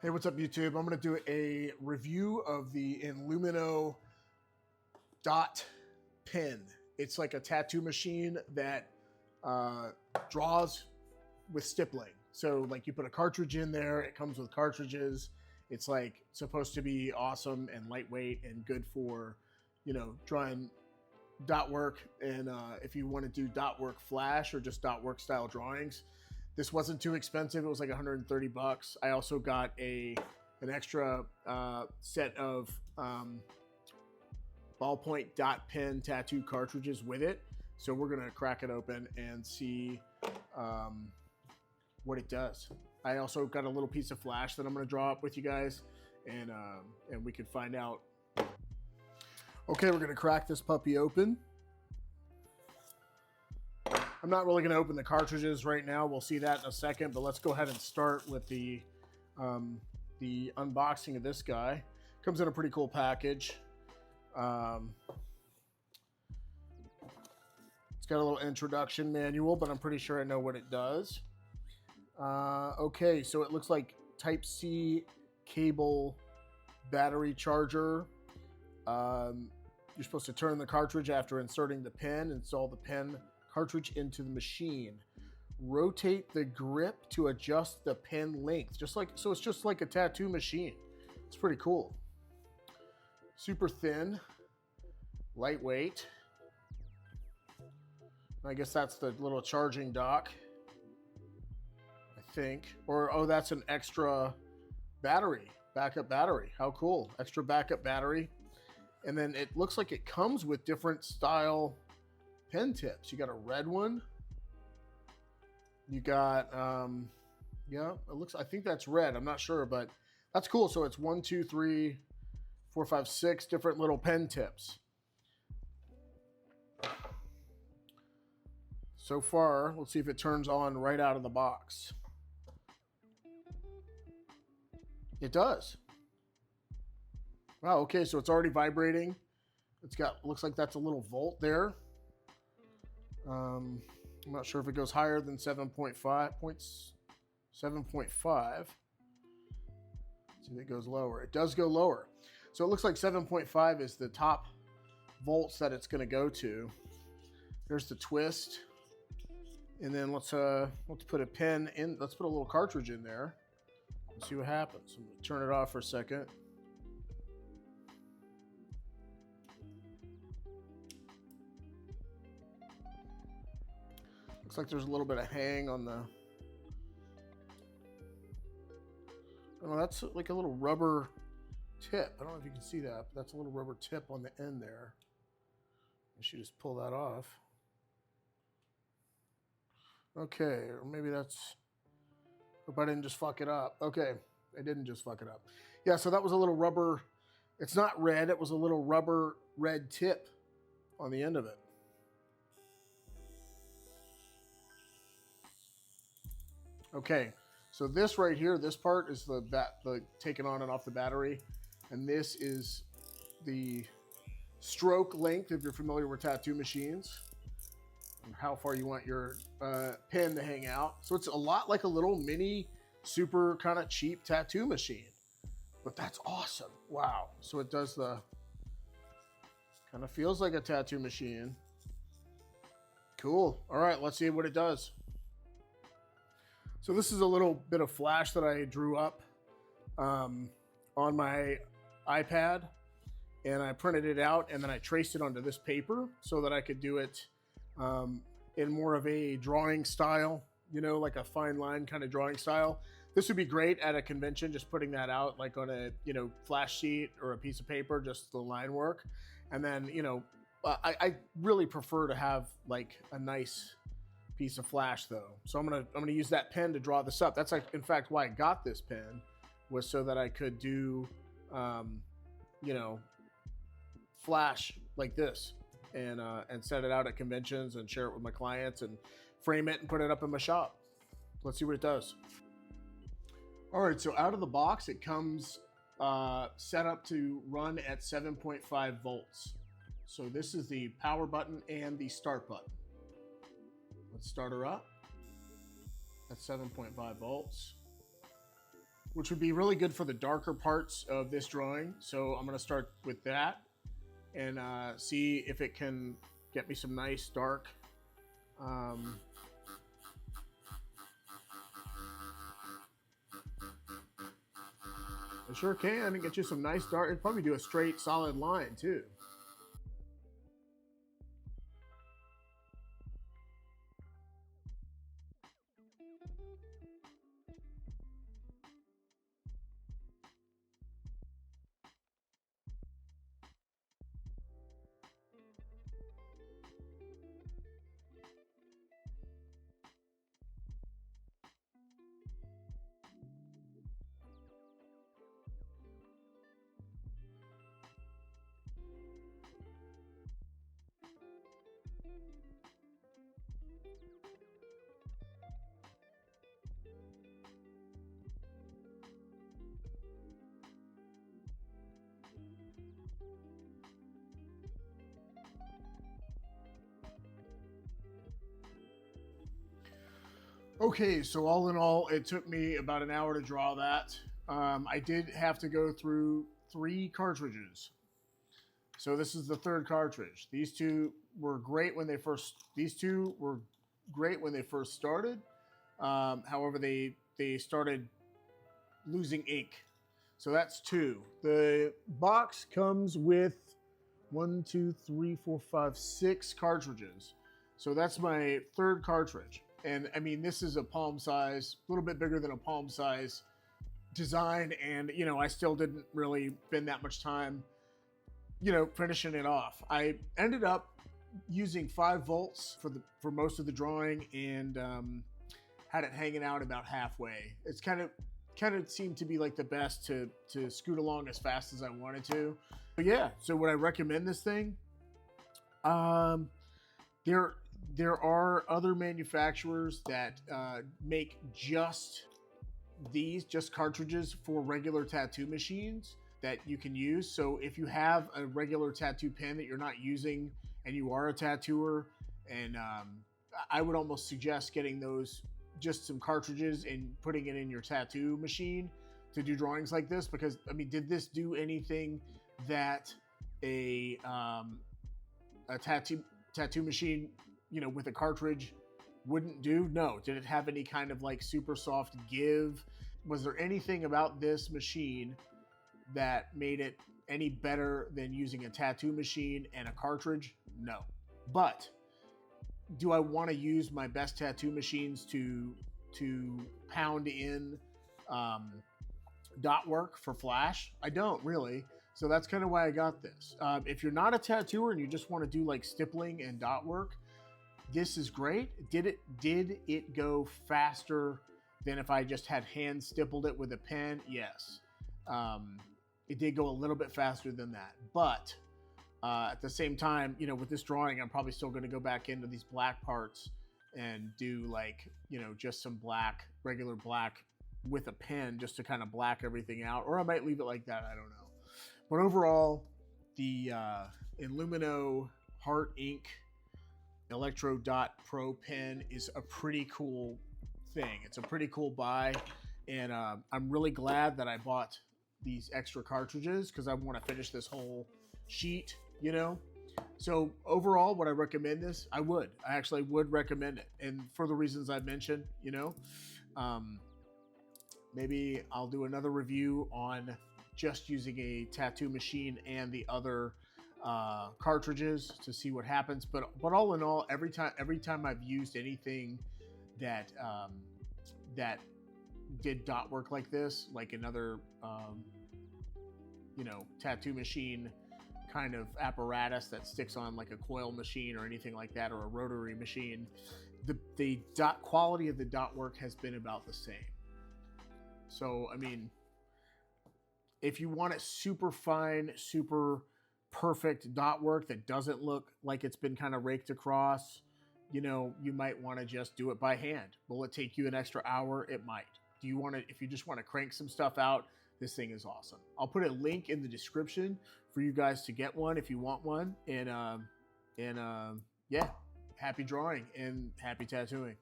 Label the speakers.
Speaker 1: Hey, what's up, YouTube? I'm going to do a review of the INLUMINO dot pen. It's like a tattoo machine that draws with stippling. So like you put a cartridge in there, it comes with cartridges. It's like supposed to be awesome and lightweight and good for, drawing dot work. And if you want to do dot work flash or just dot work style drawings, this wasn't too expensive. It was like 130 bucks. I also got an extra set of ballpoint dot pen tattoo cartridges with it. So we're gonna crack it open and see what it does. I also got a little piece of flash that I'm gonna draw up with you guys, and we can find out. Okay, we're gonna crack this puppy open. I'm not really going to open the cartridges right now. We'll see that in a second, but let's go ahead and start with the unboxing of this guy. Comes in a pretty cool package. It's got a little introduction manual, but I'm pretty sure I know what it does. Okay, so it looks like Type-C cable battery charger. You're supposed to turn the cartridge after inserting the pen, install the pen cartridge into the machine. Rotate the grip to adjust the pen length. So it's just like a tattoo machine. It's pretty cool. Super thin, lightweight. I guess that's the little charging dock, I think. Or, oh, that's an extra battery, backup battery. How cool. Extra backup battery. And then it looks like it comes with different style pen tips. You got a red one. You got, yeah, it looks, I think that's red. I'm not sure, but that's cool. So it's 1, 2, 3, 4, 5, 6 different little pen tips. So far, let's see if it turns on right out of the box. It does. Wow, okay, so it's already vibrating. It's got, looks like that's a little volt there. I'm not sure if it goes higher than 7.5. See if it goes lower. It does go lower. So it looks like 7.5 is the top volts that it's going to go to. There's the twist. And then let's put a pen in. Let's put a little cartridge in there and see what happens. I'm going to turn it off for a second. Looks like there's a little bit of hang on the, oh, that's like a little rubber tip. I don't know if you can see that, but that's a little rubber tip on the end there. I should just pull that off. Okay, or maybe that's, hope I didn't just fuck it up. Okay, I didn't just fuck it up. Yeah, so that was a little rubber, it's not red, it was a little rubber red tip on the end of it. Okay, so this right here, this part is the taking on and off the battery, and this is the stroke length if you're familiar with tattoo machines, and how far you want your pen to hang out. So it's a lot like a little mini, super kind of cheap tattoo machine, but that's awesome. Wow. So it does kind of feels like a tattoo machine. Cool. All right, let's see what it does. So this is a little bit of flash that I drew up on my iPad, and I printed it out, and then I traced it onto this paper so that I could do it in more of a drawing style, like a fine line kind of drawing style. This would be great at a convention, just putting that out like on a, flash sheet or a piece of paper, just the line work. And then, I really prefer to have like a nice piece of flash though. So I'm gonna use that pen to draw this up. That's like, in fact, why I got this pen, was so that I could do, flash like this and set it out at conventions and share it with my clients and frame it and put it up in my shop. Let's see what it does. All right, so out of the box, it comes set up to run at 7.5 volts. So this is the power button and the start button. Let's start her up at 7.5 volts. which would be really good for the darker parts of this drawing. So I'm going to start with that and see if it can get me some nice dark. I sure can, and get you some nice dark. It'd probably do a straight solid line too. Okay, so all in all, it took me about an hour to draw that. I did have to go through 3 cartridges. So this is the 3rd cartridge. These two were great when they first. These two were great when they first started. However, they started losing ink. So that's 2. The box comes with 1, 2, 3, 4, 5, 6 cartridges. So that's my 3rd cartridge. And I mean, this is a palm size, a little bit bigger than a palm size design. And, you know, I still didn't really spend that much time, you know, finishing it off. I ended up using 5 volts for most of the drawing, and had it hanging out about halfway. It's kind of seemed to be like the best to scoot along as fast as I wanted to. But yeah, so would I recommend this thing? There are other manufacturers that make just cartridges for regular tattoo machines that you can use. So if you have a regular tattoo pen that you're not using and you are a tattooer, and I would almost suggest getting those, just some cartridges, and putting it in your tattoo machine to do drawings like this. Because I mean, did this do anything that a tattoo machine, you know, with a cartridge wouldn't do? No. Did it have any kind of like super soft give? Was there anything about this machine that made it any better than using a tattoo machine and a cartridge? No. But do I want to use my best tattoo machines to pound in Dotwork for Flash? I don't really. So that's kind of why I got this. If you're not a tattooer and you just want to do like stippling and Dotwork, this is great. Did it go faster than if I just had hand stippled it with a pen? Yes. It did go a little bit faster than that. But at the same time, you know, with this drawing, I'm probably still going to go back into these black parts and do like, you know, just some black, regular black with a pen, just to kind of black everything out. Or I might leave it like that. I don't know. But overall, the INLUMINO Heart Ink Electro Dot Pro pen is a pretty cool thing. It's a pretty cool buy, and I'm really glad that I bought these extra cartridges, because I want to finish this whole sheet, you know. So overall, would I recommend this? I actually would recommend it, and for the reasons I've mentioned, you know. Maybe I'll do another review on just using a tattoo machine and the other cartridges to see what happens. But all in all, every time I've used anything that that did dot work like this, like another you know, tattoo machine kind of apparatus that sticks on like a coil machine or anything like that, or a rotary machine, the dot quality of the dot work has been about the same. So I mean, if you want it super fine, super perfect dot work that doesn't look like it's been kind of raked across, you know, you might want to just do it by hand. Will it take you an extra hour? It might. Do you want to, if you just want to crank some stuff out, this thing is awesome. I'll put a link in the description for you guys to get one if you want one. And yeah, happy drawing and happy tattooing.